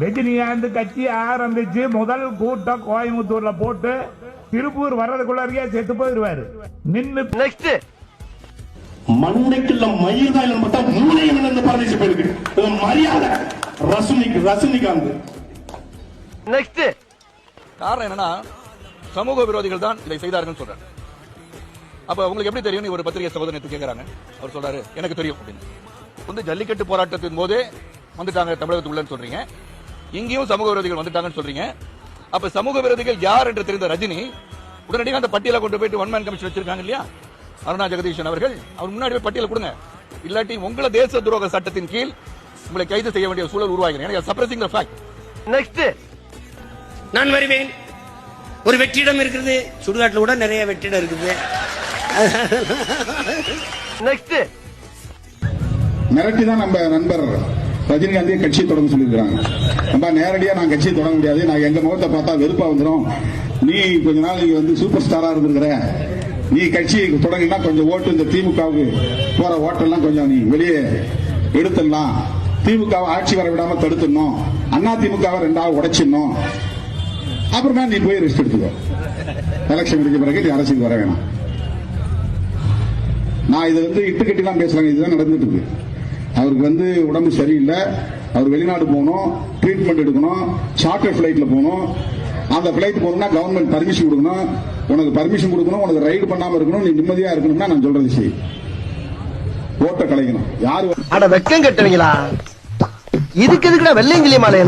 ரஜினிகாந்த் கட்சி ஆரம்பிச்சு முதல் கூட்டம் கோயம்புத்தூர்ல போட்டு திருப்பூர் வர்றதுக்குள்ளே செத்து போயிருவாரு. நின்னு நெக்ஸ்ட் மண்டைக்குள்ள மயிர்தான் பார்த்தா மூளையும் இழந்து பரதேசி போயிருக்கு. மரியாதை ரஜினிகாந்த். நெக்ஸ்ட் காரணம் என்னன்னா சமூக விரோதிகள் தான் இதை செய்தார்கள் சொல்றாரு. அப்ப உங்களுக்கு எப்படி தெரியும்? ஒரு பத்திரிகை சகோதரத்தை கேட்கறாங்க. அவர் சொல்றாரு எனக்கு தெரியும் அப்படின்னு. ஜல்லிக்கட்டு போராட்டத்தின் போதே வந்துட்டாங்க தமிழகத்துக்குள்ளன்னு சொல்றீங்க. இங்கேயும் சமூக விரோதிகள் வந்துட்டாங்கன்னு சொல்றீங்க. அப்ப சமூக விரோதிகள் யார் என்று தெரிந்த ரஜினி உடனடியாக அந்த பட்டியலை கொண்டு போயிட்டு ஒன் மேன் கமிஷன் வச்சிருக்காங்க இல்லையா? அருணா ஜெகதீஷன் அவர்கள் அவர் முன்னாடி போய் பட்டியலை கொடுங்க. இல்லாட்டி உங்களை தேச துரோக சட்டத்தின் கீழ் உங்களை கைது செய்ய வேண்டிய சூழல் உருவாகிறேன். சப்ரசிங் தி ஃபேக்ட். நெக்ஸ்ட் நான் வருவேன். ஒரு வெற்றிடம் இருக்குது, சுடுகாட்டில் கூட நிறைய வெற்றிடம் இருக்குது. நெக்ஸ்ட் மிரட்டி தான் நம்ம நண்பர் ரஜினிகாந்த் கட்சி தொடங்க சொல்லியிருக்காங்க. நம்ம நேரடியா நான் கட்சியை தொடங்க முடியாது, நான் எங்க முகத்தை பார்த்தா வெறுப்பா வந்துடும், நீ கொஞ்ச நாள் நீங்க வந்து சூப்பர் ஸ்டாரா இருந்திருக்கிற, நீ கட்சி தொடங்கினா கொஞ்சம் ஓட்டு இந்த திமுகவுக்கு போற ஓட்டெல்லாம் கொஞ்சம் நீ வெளியே எடுத்துடலாம், திமுகவை ஆட்சி வர விடாம தடுத்துடணும், அண்ணா திமுகவை ரெண்டாவது உடைச்சிடணும், அப்புறமா நீ போய் ரெஸ்ட் எடுத்துக்கோ, எலெக்ஷன் முடிஞ்ச பிறகு நீ அரசியல் வர வேணாம். நான் இதை வந்து இட்டு கட்டி தான் பேசுறாங்க. இதுதான் நடந்துட்டு இருக்கு. அவருக்கு வந்து உடம்பு சரியில்லை, அவர் வெளிநாடு போகணும், ட்ரீட்மெண்ட் எடுக்கணும், சார்ட்டர் பிளைட்ல போகணும். அந்த பிளைட் போகணும்னா கவர்மெண்ட் பர்மிஷன் கொடுக்கணும், உனக்கு பர்மிஷன் கொடுக்கணும், உனக்கு ரைடு பண்ணாம இருக்கணும், நீ நிம்மதியா இருக்கணும்னா நான் சொல்றது சரி. ஓட்ட கலைக்கணும். யாரு அட வெக்கம் கட்டுவீங்களா? இதுக்கு எதுக்குடா வெள்ளையங்கிலி மாலை?